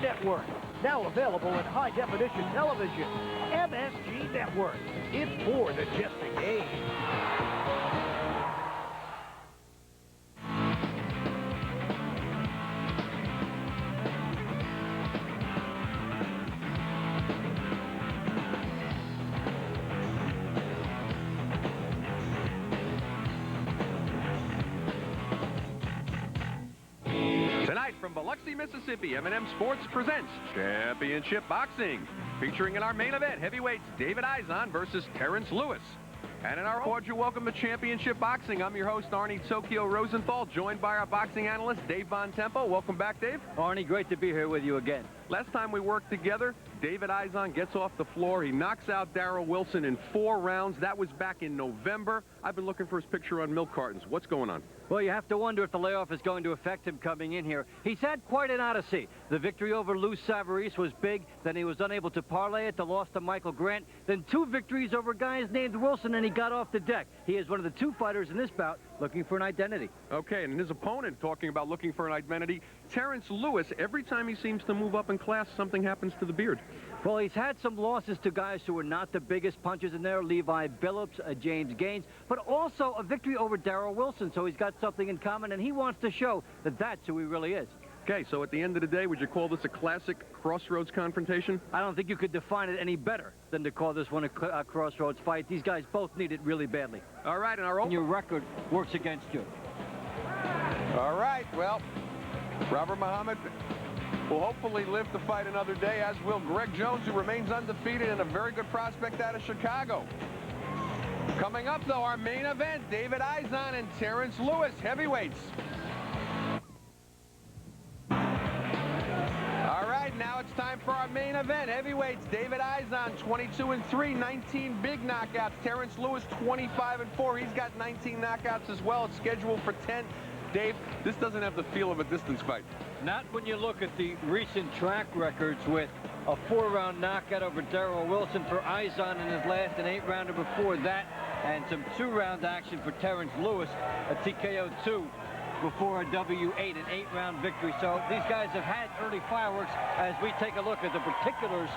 Network. Now available in high-definition television. MSG Network. It's more than just a game. From Biloxi, Mississippi, M&M Sports presents Championship Boxing, featuring in our main event, heavyweights David Izon versus Terrance Lewis. And in our cordial welcome to Championship Boxing, I'm your host, Arnie Tokyo Rosenthal, joined by our boxing analyst, Dave Von Tempo. Welcome back, Dave. Arnie, great to be here with you again. Last time we worked together, David Izon gets off the floor. He knocks out Darrell Wilson in 4 rounds. That was back in November. I've been looking for his picture on milk cartons. What's going on? Well, you have to wonder if the layoff is going to affect him coming in here. He's had quite an odyssey. The victory over Savarese was big. Then he was unable to parlay it. The loss to Michael Grant. Then 2 victories over guys named Wilson, and he got off the deck. He is one of the 2 fighters in this bout looking for an identity. Okay, and his opponent talking about looking for an identity, Terrance Lewis. Every time he seems to move up in class, something happens to the beard. Well, he's had some losses to guys who were not the biggest punches in there, Levi Billups, James Gaines, but also a victory over Darrell Wilson, so he's got something in common, and he wants to show that that's who he really is. Okay, so at the end of the day, would you call this a classic crossroads confrontation? I don't think you could define it any better than to call this one a crossroads fight. These guys both need it really badly. All right, and our own... Your record works against you. All right, well, Robert Muhammad will hopefully live to fight another day, as will Greg Jones, who remains undefeated and a very good prospect out of Chicago. Coming up, though, our main event, David Izon and Terrance Lewis, heavyweights. All right, now it's time for our main event, heavyweights. David Izon, 22-3, 19 big knockouts. Terrance Lewis, 25-4. He's got 19 knockouts as well. It's scheduled for 10. Dave, this doesn't have the feel of a distance fight. Not when you look at the recent track records with a 4-round knockout over Darrell Wilson for Izon in his last, an 8-rounder before that, and some 2-round action for Terrance Lewis, a TKO 2 before a W8, an 8-round victory. So these guys have had early fireworks as we take a look at the particulars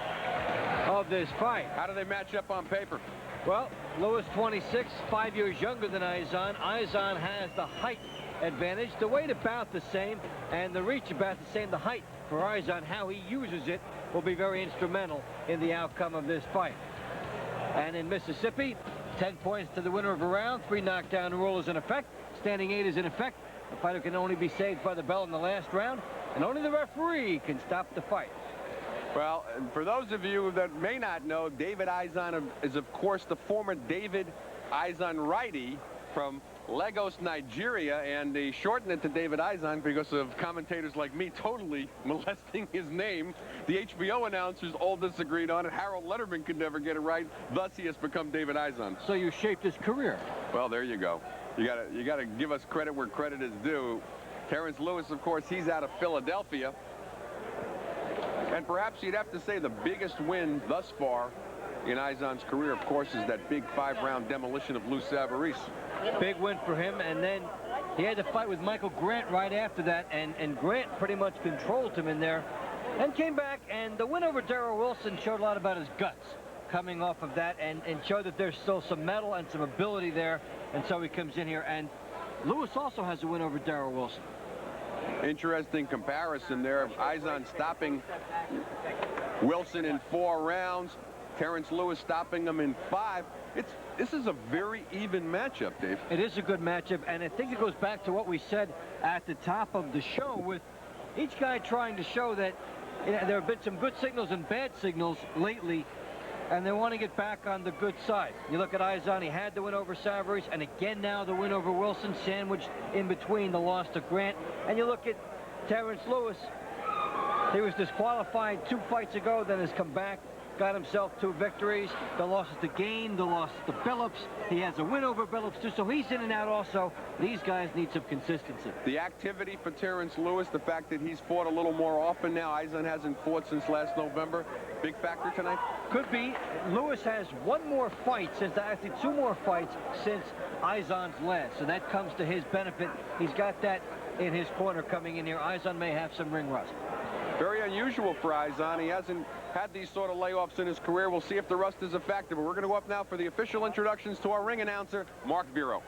of this fight. How do they match up on paper? Well, Lewis 26, 5 years younger than Izon. Izon has the height advantage, the weight about the same, and the reach about the same. The height for Izon, how he uses it, will be very instrumental in the outcome of this fight. And in Mississippi, 10 points to the winner of a round. 3 knockdown rule is in effect. Standing 8 is in effect. The fighter can only be saved by the bell in the last round, and only the referee can stop the fight. Well, for those of you that may not know, David Izon is, of course, the former David Izon righty from Lagos, Nigeria, and they shortened it to David Izon because of commentators like me totally molesting his name. The HBO announcers all disagreed on it. Harold Letterman could never get it right. Thus, he has become David Izon. So you shaped his career. Well, there you go. You gotta give us credit where credit is due. Terrance Lewis, of course, he's out of Philadelphia. And perhaps you'd have to say the biggest win thus far in Izon's career, of course, is that big 5-round demolition of Savarese. Big win for him, and then he had to fight with Michael Grant right after that, and Grant pretty much controlled him in there, and came back, and the win over Darrell Wilson showed a lot about his guts coming off of that, and showed that there's still some mettle and some ability there, and so he comes in here, and Lewis also has a win over Darrell Wilson. Interesting comparison there. Izon stopping Wilson in 4 rounds. Terrance Lewis stopping him in 5. This is a very even matchup, Dave. It is a good matchup, and I think it goes back to what we said at the top of the show, with each guy trying to show that there have been some good signals and bad signals lately, and they want to get back on the good side. You look at Izon, he had the win over Savarese, and again now the win over Wilson, sandwiched in between the loss to Grant. And you look at Terrance Lewis, he was disqualified 2 fights ago, then has come back, got himself 2 victories. The losses to Gain, the losses to Billups. He has a win over Billups too, so he's in and out also. These guys need some consistency. The activity for Terrance Lewis, the fact that he's fought a little more often now. Izon hasn't fought since last November. Big factor tonight? Could be. Lewis has 1 more fight since, actually 2 more fights since Izon's last, so that comes to his benefit. He's got that in his corner coming in here. Izon may have some ring rust. Very unusual for Izon. He hasn't had these sort of layoffs in his career. We'll see if the rust is a factor. But we're going to go up now for the official introductions to our ring announcer, Mark Vero.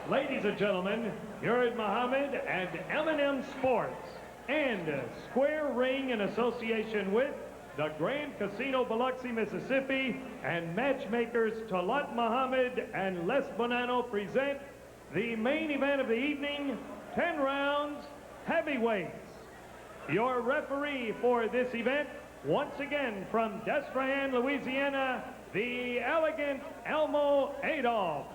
Ladies and gentlemen, Yurid Muhammad and M&M Sports and Square Ring in association with the Grand Casino Biloxi, Mississippi, and matchmakers Talat Muhammad and Les Bonanno present the main event of the evening, 10 rounds heavyweights. Your referee for this event, once again from Destrehan, Louisiana, the elegant Elmo Adolph.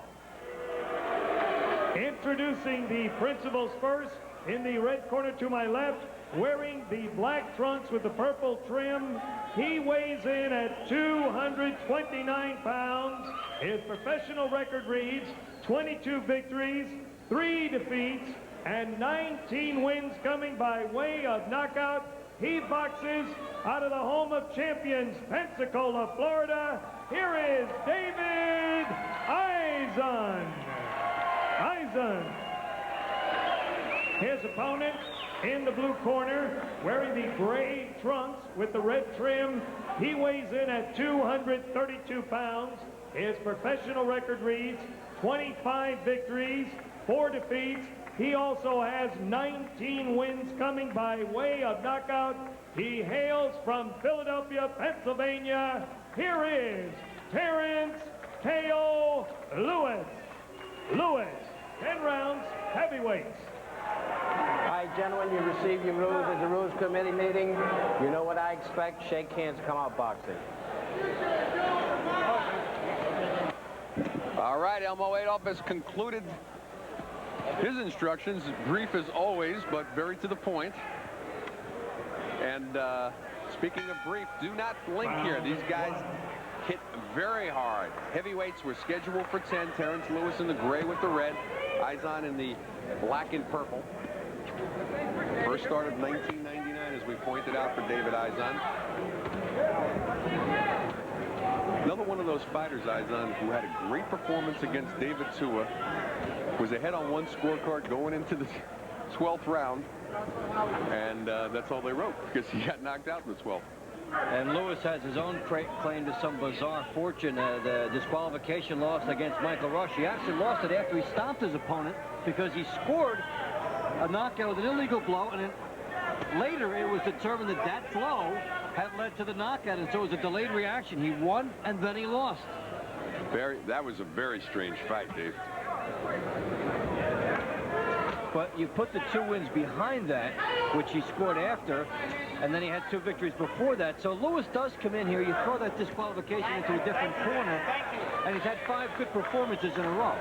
Introducing the principals first, in the red corner to my left, wearing the black trunks with the purple trim. He weighs in at 229 pounds. His professional record reads 22 victories, 3 defeats, and 19 wins coming by way of knockout. He boxes out of the home of champions, Pensacola, Florida. Here is David Izon. Izon. His opponent in the blue corner, wearing the gray trunks with the red trim. He weighs in at 232 pounds. His professional record reads 25 victories, 4 defeats. He also has 19 wins coming by way of knockout. He hails from Philadelphia, Pennsylvania. Here is Terrance K.O. Lewis, 10 rounds heavyweights. All right, gentlemen, you received your rules at the Rules Committee meeting. You know what I expect. Shake hands, come out boxing. All right, Elmo Adolph has concluded his instructions, brief as always, but very to the point. And speaking of brief, do not blink here. These guys hit very hard. Heavyweights were scheduled for 10. Terrance Lewis in the gray with the red. Izon in the black and purple. First start of 1999, as we pointed out, for David Izon. Another one of those fighters, Izon, who had a great performance against David Tua. Was ahead on one scorecard going into the 12th round. And that's all they wrote, because he got knocked out in the 12th. And Lewis has his own claim to some bizarre fortune. The disqualification loss against Michael Rush. He actually lost it after he stopped his opponent because he scored a knockout with an illegal blow, and then later it was determined that that blow had led to the knockout, and so it was a delayed reaction. He won, and then he lost. That was a very strange fight, Dave. But you put the 2 wins behind that, which he scored after, and then he had 2 victories before that. So Lewis does come in here. You throw that disqualification into a different corner, and he's had 5 good performances in a row.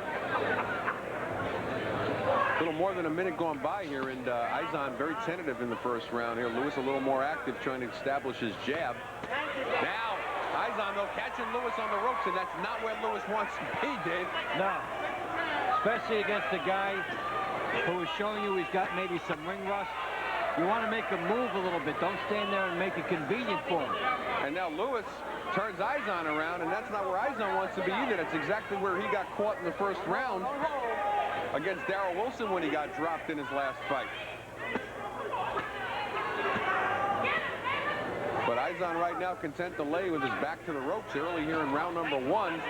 A little more than a minute gone by here, and Izon very tentative in the first round here. Lewis a little more active, trying to establish his jab. Now, Izon, though, catching Lewis on the ropes, and that's not where Lewis wants to be, Dave. No, especially against a guy who is showing you he's got maybe some ring rust. You want to make him move a little bit. Don't stand there and make it convenient for him. And now Lewis turns Izon around, and that's not where Izon wants to be either. That's exactly where he got caught in the first round against Darrell Wilson when he got dropped in his last fight. But Izon right now content to lay with his back to the ropes early here in round number 1.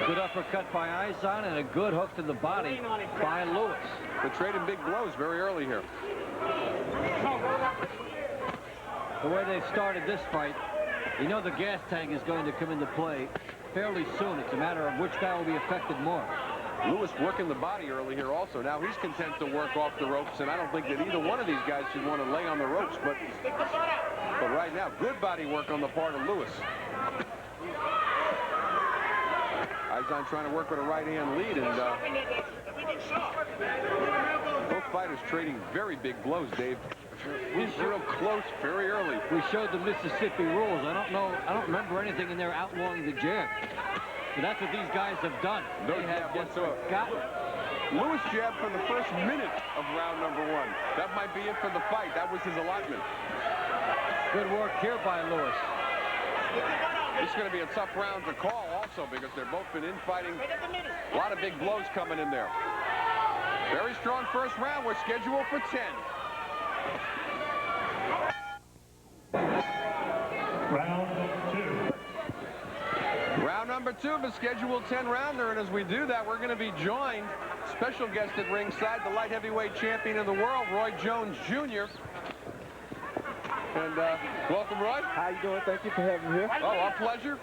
Good uppercut by Izon and a good hook to the body by Lewis. They're trading big blows very early here. The way they've started this fight, you know the gas tank is going to come into play fairly soon. It's a matter of which guy will be affected more. Lewis working the body early here also. Now he's content to work off the ropes, and I don't think that either one of these guys should want to lay on the ropes, but right now, good body work on the part of Lewis. Izon trying to work with a right-hand lead, and both fighters trading very big blows, Dave. Real close very early. We showed the Mississippi rules. I don't remember anything in there outlawing the jab. So that's what these guys have done. No they have jab just whatsoever. Lewis jabbed for the first minute of round number 1. That might be it for the fight. That was his allotment. Good work here by Lewis. This is going to be a tough round to call also, because they've both been infighting. A lot of big blows coming in there. Very strong first round. We're scheduled for 10. number 2 of a scheduled 10-rounder, and as we do that, we're going to be joined, special guest at ringside, the light heavyweight champion of the world, Roy Jones Jr. And welcome, Roy. How you doing? Thank you for having me here. Oh, our pleasure.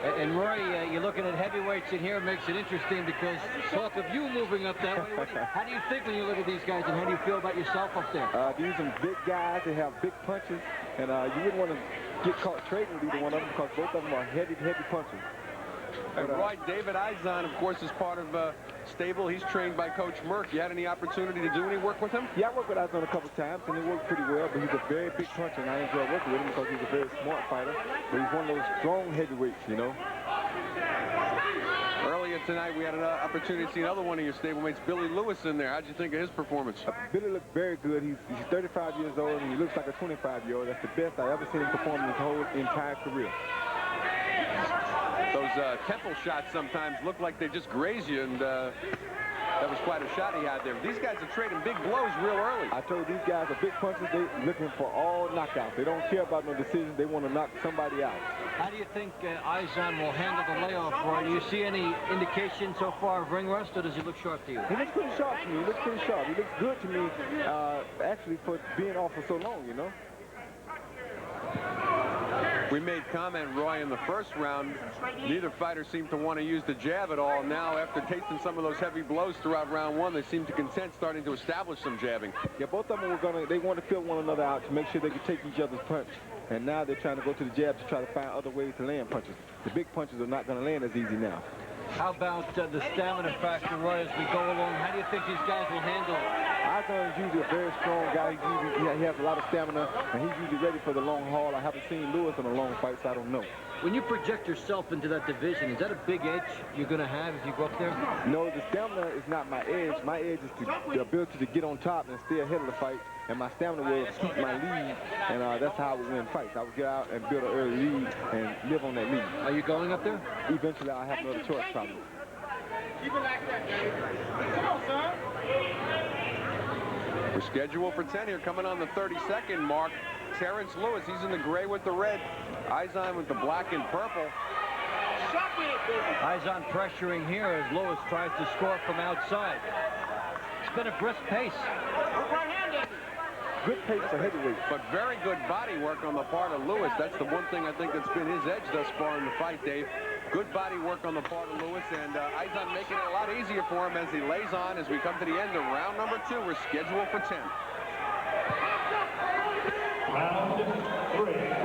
And Roy, you're looking at heavyweights in here, makes it interesting because talk of you moving up that way. How do you think when you look at these guys, and how do you feel about yourself up there? These are big guys. They have big punches, and you wouldn't want to get caught trading with either one of them because both of them are heavy punchers. And Roy, David Izon, of course, is part of stable. He's trained by Coach Merck. You had any opportunity to do any work with him? Yeah, I worked with Izon a couple times, and it worked pretty well, but he's a very big puncher, and I enjoy working with him because he's a very smart fighter. But he's one of those strong heavyweights, you know. Earlier tonight, we had an opportunity to see another one of your stablemates, Billy Lewis, in there. How'd you think of his performance? Billy looked very good. He's 35 years old, and he looks like a 25-year-old. That's the best I ever seen him perform in his whole entire career. Those temple shots sometimes look like they just graze you, and that was quite a shot he had there. These guys are trading big blows real early. I told you, these guys are big punchers. They're looking for all knockouts. They don't care about no decisions. They want to knock somebody out. How do you think Izon will handle the layoff, Roy? Do you see any indication so far of ring rust, or does he look sharp to you? He looks pretty sharp to me. He looks pretty sharp. He looks good to me, actually, for being off for so long, you know. We made comment, Roy, in the first round. Neither fighter seemed to want to use the jab at all. Now, after tasting some of those heavy blows throughout round 1, they seem to content starting to establish some jabbing. Yeah, both of them they want to feel one another out to make sure they can take each other's punch. And now they're trying to go to the jab to try to find other ways to land punches. The big punches are not going to land as easy now. How about the stamina factor, Roy, as we go along? How do you think these guys will handle it? Izon is usually a very strong guy. He has a lot of stamina, and he's usually ready for the long haul. I haven't seen Lewis in a long fight, so I don't know. When you project yourself into that division, is that a big edge you're going to have if you go up there? No, the stamina is not my edge. My edge is the ability to get on top and stay ahead of the fight, and my stamina will keep my lead, and that's how I would win fights. I would get out and build an early lead and live on that lead. Are you going up there? Eventually, I have no other choice, probably. Keep it like that, Dave. Come on, son. We're scheduled for 10 here, coming on the 32nd mark. Terrance Lewis, he's in the gray with the red. Izon with the black and purple. Izon pressuring here as Lewis tries to score from outside. It's been a brisk pace. Good pace for heavyweight. But very good body work on the part of Lewis. That's the one thing I think that's been his edge thus far in the fight, Dave. Good body work on the part of Lewis, and Izon making it a lot easier for him as he lays on as we come to the end of round number 2. We're scheduled for 10.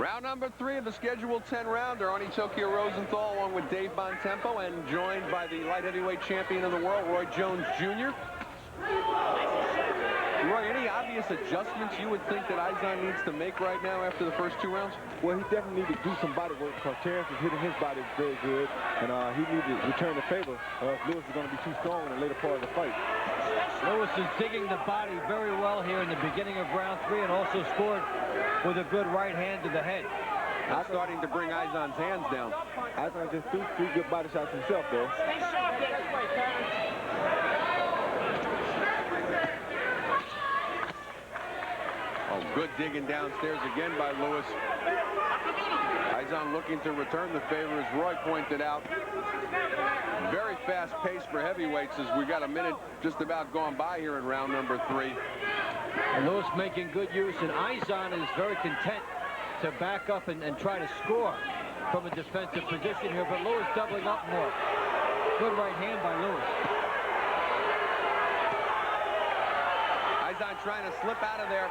Round number 3 of the scheduled 10-rounder. Arnie Tokyo Rosenthal along with Dave Bontempo and joined by the light heavyweight champion of the world, Roy Jones Jr. Roy, any obvious adjustments you would think that Izon needs to make right now after the first 2 rounds? Well, he definitely needs to do some body work because Terrance is hitting his body very good, and he needs to return the favor, or else Lewis is going to be too strong in the later part of the fight. Lewis is digging the body very well here in the beginning of round 3 and also scored with a good right hand to the head. Not starting to bring Izon's hands down. Izon just threw 3 good body shots himself, though. Stay sharp there this way, Terrance. Oh, good digging downstairs again by Lewis. Izon looking to return the favor, as Roy pointed out. Very fast pace for heavyweights as we got a minute just about gone by here in round number 3. And Lewis making good use, and Izon is very content to back up and try to score from a defensive position here, but Lewis doubling up more. Good right hand by Lewis. Izon trying to slip out of there.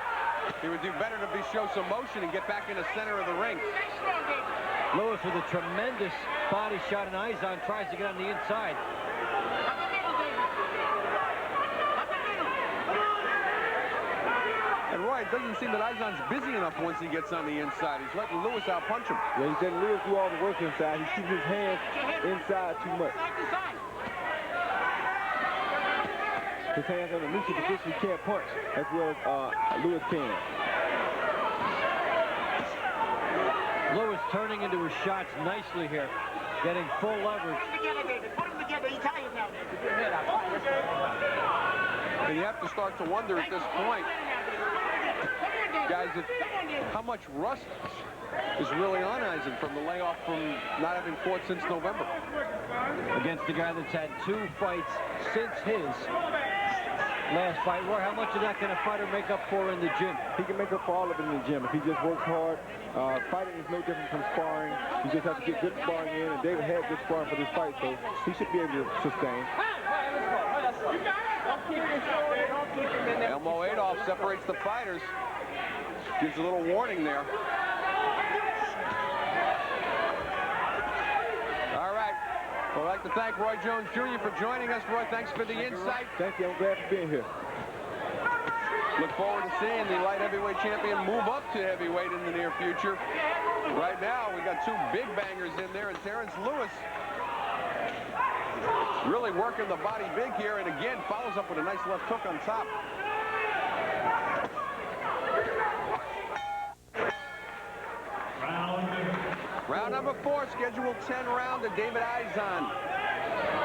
He would do better to show some motion and get back in the center of the ring. Lewis with a tremendous body shot, and Izon tries to get on the inside. And Roy, it doesn't seem that Izon's busy enough once he gets on the inside. He's letting Lewis out-punch him. Yeah, he's letting Lewis do all the work inside. He's keeping his hands inside too much. His hands underneath the position he can't punch as well as Lewis can. Lewis turning into his shots nicely here, getting full leverage. Put them together. He's tired now. And you have to start to wonder at this point guys, how much rust is really on Izon from the layoff from not having fought since November. Against the guy that's had 2 fights since his last fight. Roy, how much of that can a fighter make up for in the gym? He can make up for all of it in the gym if he just works hard. Fighting is no different from sparring. You just have to get good sparring in, and David had good sparring for this fight, so he should be able to sustain. Elmo Adolph separates the fighters. Gives a little warning there. All right. Well, I'd like to thank Roy Jones Jr. for joining us. Roy, thanks for the insight. Thank you. I'm glad to be here. Look forward to seeing the light heavyweight champion move up to heavyweight in the near future. Right now, we got 2 big bangers in there, and Terrance Lewis really working the body big here, and again follows up with a nice left hook on top. Round number 4, scheduled 10 round of David Izon.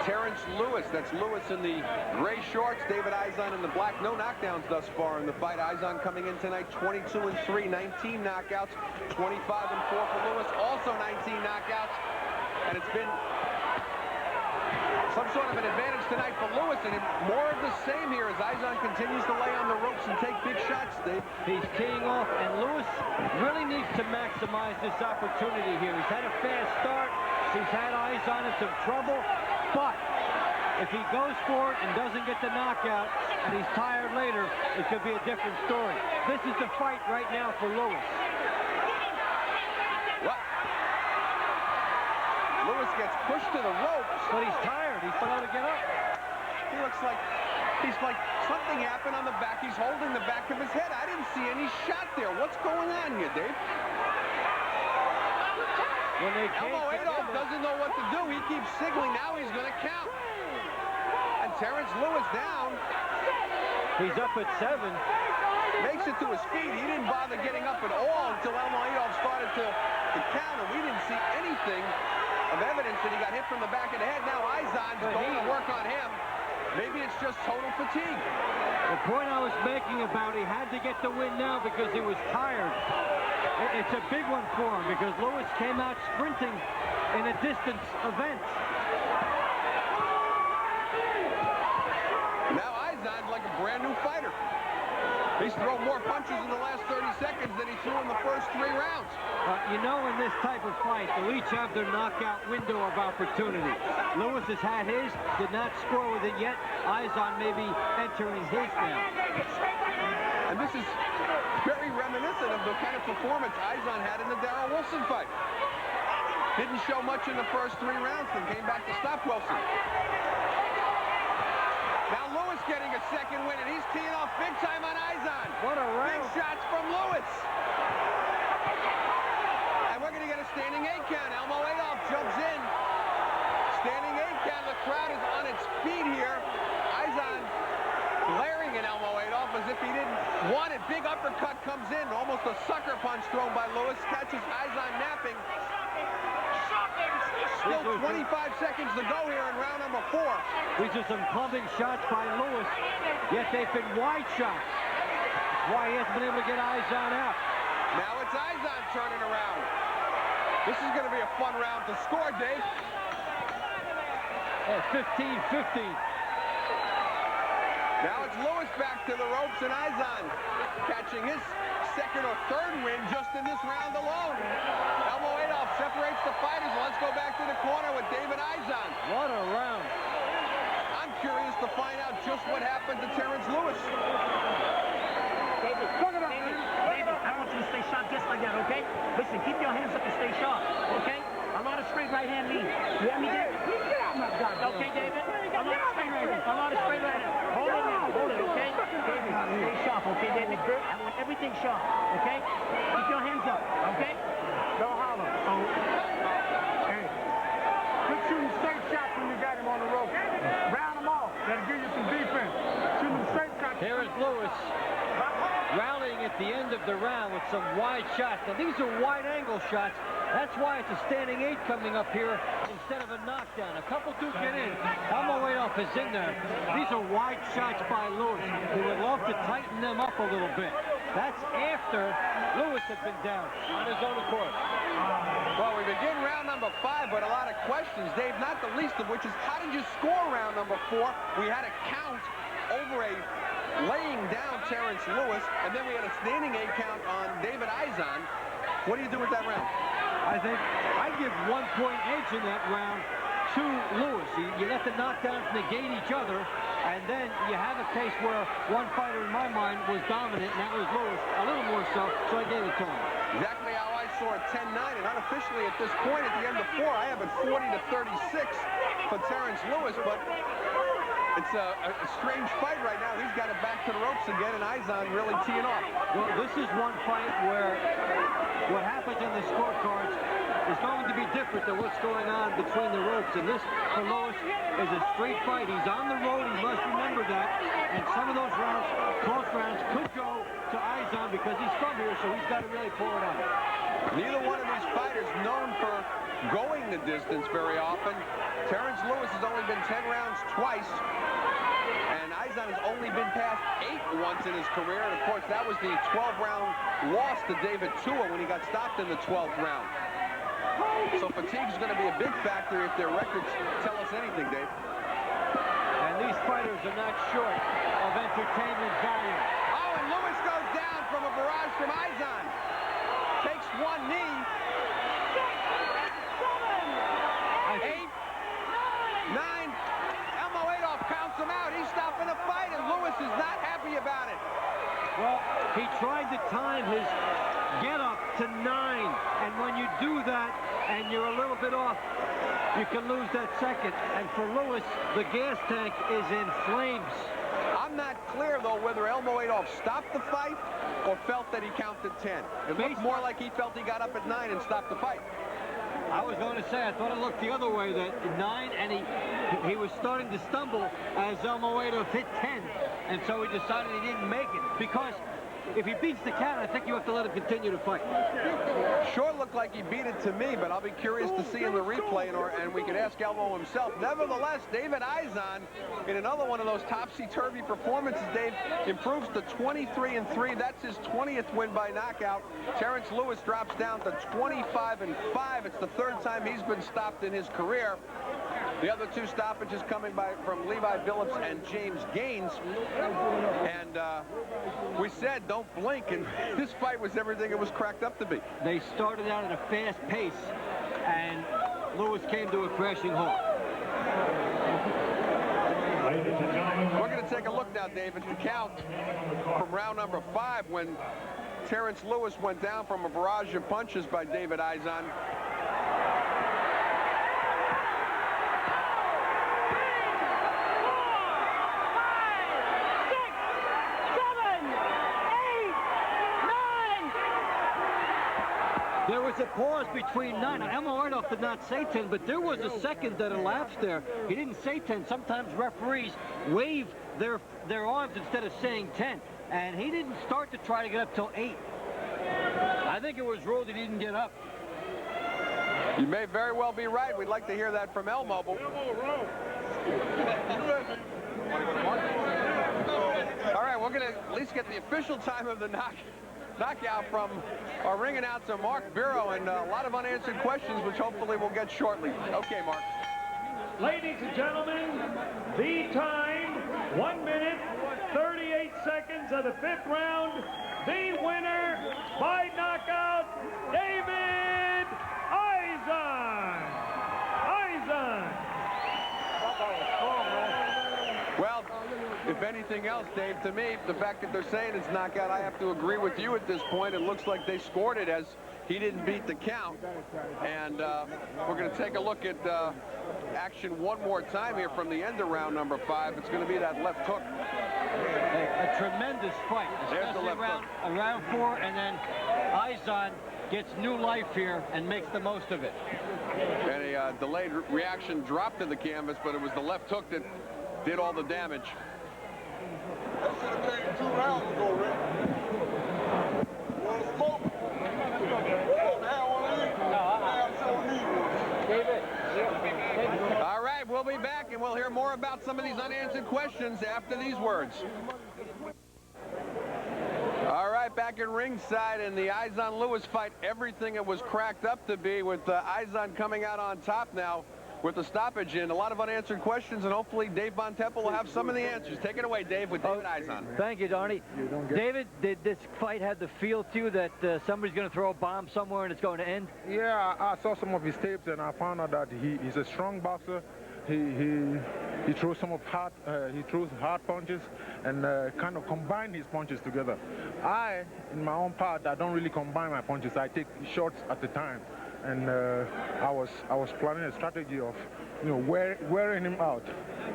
Terrance Lewis, that's Lewis in the gray shorts, David Izon in the black. No knockdowns thus far in the fight. Izon coming in tonight 22-3, 19 knockouts, 25-4 for Lewis, also 19 knockouts. And it's been some sort of an advantage tonight for Lewis, and more of the same here as Izon continues to lay on the ropes and take big shots, Dave. He's teeing off, and Lewis really needs to maximize this opportunity here. He's had a fast start. He's had Izon in some trouble, but if he goes for it and doesn't get the knockout, and he's tired later, it could be a different story. This is the fight right now for Lewis. What? Lewis gets pushed to the ropes. But he's tired. He's not able to get up. He looks like something happened on the back. He's holding the back of his head. I didn't see any shot there. What's going on here, Dave? When they Elmo Adolph doesn't know what to do. He keeps signaling. Now he's going to count. And Terrance Lewis down. He's up at 7. Makes it to his feet. He didn't bother getting up at all until Elmo Adolph started to count, and we didn't see anything of evidence that he got hit from the back of the head. Now Izon's going to work on him. Maybe it's just total fatigue. The point I was making about he had to get the win now because he was tired. It's a big one for him because Lewis came out sprinting in a distance event. Now Izon's like a brand new fighter. He's thrown more punches in the last 30 seconds than he threw in the first 3 rounds. You know, in this type of fight, they'll each have their knockout window of opportunity. Lewis has had his, did not score with it yet. Izon may be entering his now. And this is very reminiscent of the kind of performance Izon had in the Darrell Wilson fight. Didn't show much in the first 3 rounds, then came back to stop Wilson. Now Lewis getting a second win, and he's teeing off big time on Izon. What a round. Big shots from Lewis. And we're going to get a standing 8 count. Elmo Adolph jumps in. Standing 8 count. The crowd is on its feet here. Izon glaring at Elmo Adolph as if he didn't want it. Big uppercut comes in. Almost a sucker punch thrown by Lewis. Catches Izon napping. Still 25 seconds to go here in round number 4. These are some clubbing shots by Lewis, yet they've been wide shots. That's why he hasn't been able to get Izon out. Now it's Izon turning around. This is going to be a fun round to score, Dave. 15-15. Now it's Lewis back to the ropes, and Izon catching his second or third win just in this round alone. Elmo Adolph separates the fighters. Let's go back to the corner with David Izon. What a round. I'm curious to find out just what happened to Terrance Lewis. David, I want you to stay sharp just like that, okay? Listen, keep your hands up and stay sharp, okay? A lot of straight right hand lead. You hear me, David? Okay, David? A lot of straight right hand. A lot of straight right hand. Hold it now. Hold it, okay? David, stay sharp, okay, David? I want everything sharp, okay? Keep your hands up, okay? Don't holler. Oh. Hey, quit shooting straight shots when you got him on the rope. Round them off. That'll give you some defense. Shooting straight shots. Here's Lewis rallying at the end of the round with some wide shots. Now, these are wide-angle shots. That's why it's a standing 8 coming up here instead of a knockdown. A couple do get in. Elmo Adolph is in there. These are wide shots by Lewis. He would love to tighten them up a little bit. That's after Lewis had been down on his own accord. Well, we begin round number 5, but a lot of questions, Dave, not the least of which is how did you score round number 4? We had a count over a laying down Terrance Lewis, and then we had a standing 8 count on David Izon. What do you do with that round? I think I give 1 point edge in that round to Lewis. You let the knockdowns negate each other, and then you have a case where one fighter in my mind was dominant, and that was Lewis, a little more so I gave it to him. Exactly how I saw it, 10-9, and unofficially at this point, at the end of 4, I have it 40-36 for Terrance Lewis, but it's a strange fight right now. He's got it back to the ropes again, and Izon really teeing off. Well, this is one fight where what happens in the scorecards is going to be different than what's going on between the ropes, and this, for Lewis, is a straight fight. He's on the road, he must remember that, and some of those rounds, close rounds, could go to Izon because he's from here, so he's got to really pull it on. Neither one of these fighters known for going the distance very often. Terrance Lewis has only been 10 rounds twice, and Izon has only been past 8 once in his career, and of course that was the 12-round loss to David Tua when he got stopped in the 12th round. So fatigue is going to be a big factor if their records tell us anything, Dave. And these fighters are not short of entertainment value. Oh, and Lewis goes down from a barrage from Izon. Takes one knee. 8, 9. Elmo Adolph counts him out. He's stopping the fight, and Lewis is not happy about it. Well, he tried to time his get up to 9, and when you do that and you're a little bit off, you can lose that second. And for Lewis, the gas tank is in flames. I'm not clear, though, whether Elmo Adolph stopped the fight or felt that he counted 10. It looked more like he felt he got up at 9 and stopped the fight. I was going to say, I thought it looked the other way, that 9, and he was starting to stumble as Elmo Adolph hit 10, and so he decided he didn't make it, because if he beats the count, I think you have to let him continue to fight. Sure looked like he beat it to me, but I'll be curious to see in the replay, and we could ask Elmo himself. Nevertheless, David Izon, in another one of those topsy-turvy performances, Dave, improves to 23-3. That's his 20th win by knockout. Terrance Lewis drops down to 25-5. It's the 3rd time he's been stopped in his career. The other 2 stoppages coming from Levi Billups and James Gaines. And we said, don't blink, and this fight was everything it was cracked up to be. They started out at a fast pace, and Lewis came to a crashing halt. We're going to take a look now, Dave, at the count from round number 5 when Terrance Lewis went down from a barrage of punches by David Izon. There was a pause between 9. Now, Elmo Adolph did not say 10, but there was a second that elapsed there. He didn't say 10. Sometimes referees wave their arms instead of saying 10. And he didn't start to try to get up till 8. I think it was ruled he didn't get up. You may very well be right. We'd like to hear that from Elmo. But... All right, we're going to at least get the official time of the knockout from our ring announcer, Mark Biro, and a lot of unanswered questions, which hopefully we'll get shortly. Okay, Mark. Ladies and gentlemen, the time, 1 minute, 38 seconds of the 5th round. The winner by knockout, David Izon. Well, if anything else, Dave, to me, the fact that they're saying it's knockout, I have to agree with you at this point. It looks like they scored it as he didn't beat the count. And we're going to take a look at action one more time here from the end of round number 5. It's going to be that left hook. A tremendous fight, especially around 4, and then Izon gets new life here and makes the most of it. And a delayed reaction dropped to the canvas, but it was the left hook that did all the damage. That should have been 2 rounds ago, Rick. You want to smoke? You want to have one of these? David. All right, we'll be back, and we'll hear more about some of these unanswered questions after these words. All right, back at ringside in the Izon Lewis fight, everything it was cracked up to be, with Izon coming out on top now with the stoppage in. A lot of unanswered questions, and hopefully Dave Von Temple will have some of the answers. Take it away, Dave, with David Izon. Thank you, Donnie. David, did this fight have the feel to you that somebody's going to throw a bomb somewhere and it's going to end? Yeah, I saw some of his tapes, and I found out that he's a strong boxer. He throws hard punches and kind of combine his punches together. In my own part, I don't really combine my punches. I take shots at a time, and I was planning a strategy of, wearing him out,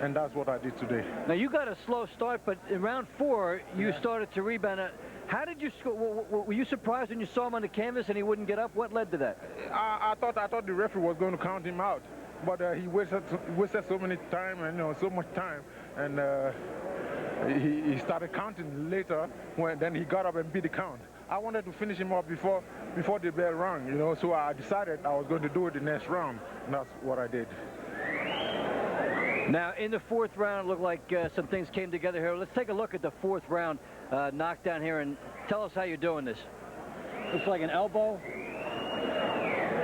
and that's what I did today. Now you got a slow start, but in round 4 you started to rebound. How did you score? Were you surprised when you saw him on the canvas and he wouldn't get up? What led to that? I thought the referee was going to count him out. But he wasted so many time and so much time, and he started counting later. Then he got up and beat the count. I wanted to finish him off before the bell rang, So I decided I was going to do it the next round, and that's what I did. Now in the 4th round, it looked like some things came together here. Let's take a look at the 4th round knockdown here, and tell us how you're doing this. Looks like an elbow.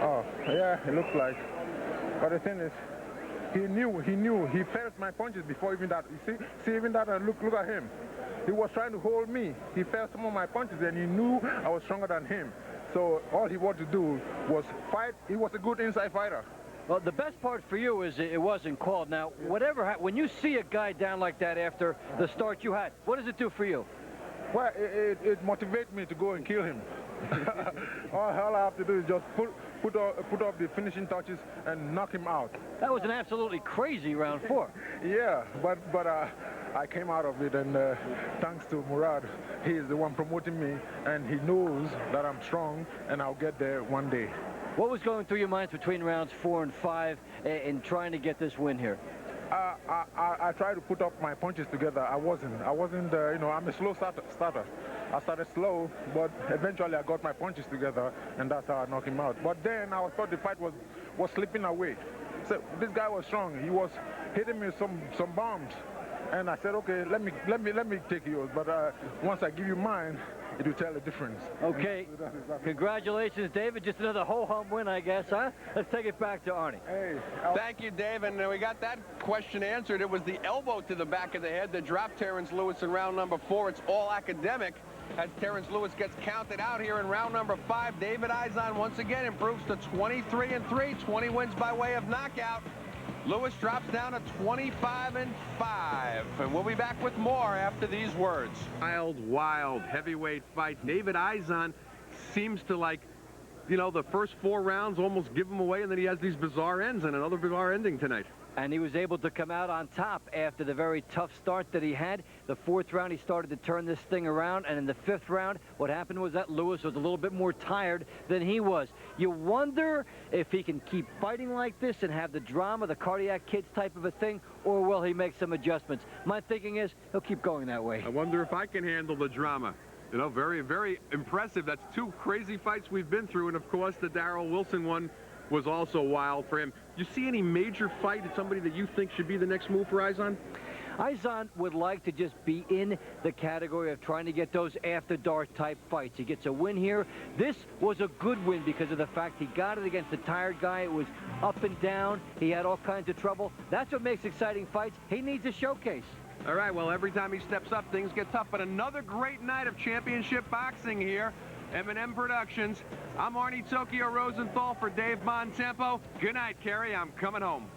Oh yeah, it looks like. But the thing is, he felt my punches before even that. You see even that, look at him. He was trying to hold me. He felt some of my punches, and he knew I was stronger than him. So all he wanted to do was fight. He was a good inside fighter. Well, the best part for you is it wasn't called. Now, when you see a guy down like that after the start you had, what does it do for you? Well, it motivates me to go and kill him. all I have to do is just put up the finishing touches and knock him out. That was an absolutely crazy round 4. Yeah, but I came out of it, and thanks to Murad, he is the one promoting me, and he knows that I'm strong, and I'll get there one day. What was going through your minds between rounds 4 and 5 in trying to get this win here? I tried to put up my punches together. I wasn't. I'm a slow starter. I started slow, but eventually I got my punches together, and that's how I knocked him out. But then I thought the fight was slipping away. So this guy was strong. He was hitting me some bombs, and I said, okay, let me take yours. But once I give you mine, it will tell the difference. Okay. Congratulations, David. Just another ho-hum win, I guess, huh? Let's take it back to Arnie. Hey. Thank you, Dave. And we got that question answered. It was the elbow to the back of the head that dropped Terrance Lewis in round number 4. It's all academic as Terrance Lewis gets counted out here in round number 5. David Izon once again improves to 23-3, 20 wins by way of knockout. Lewis drops down to 25-5, and we'll be back with more after these words. Wild heavyweight fight. David Izon seems to, like, the first 4 rounds almost give him away, and then he has these bizarre ends, and another bizarre ending tonight. And he was able to come out on top after the very tough start that he had. The 4th round, he started to turn this thing around. And in the 5th round, what happened was that Lewis was a little bit more tired than he was. You wonder if he can keep fighting like this and have the drama, the cardiac kids type of a thing, or will he make some adjustments? My thinking is he'll keep going that way. I wonder if I can handle the drama. Very, very impressive. That's 2 crazy fights we've been through. And, of course, the Darrell Wilson one was also wild for him. You see any major fight at somebody that you think should be the next move for Izon? Izon would like to just be in the category of trying to get those after-dark type fights. He gets a win here. This was a good win because of the fact he got it against a tired guy. It was up and down. He had all kinds of trouble. That's what makes exciting fights. He needs a showcase. All right, well, every time he steps up, things get tough. But another great night of championship boxing here. M&M Productions. I'm Arnie Tokyo Rosenthal for Dave Bontempo. Good night, Kerry. I'm coming home.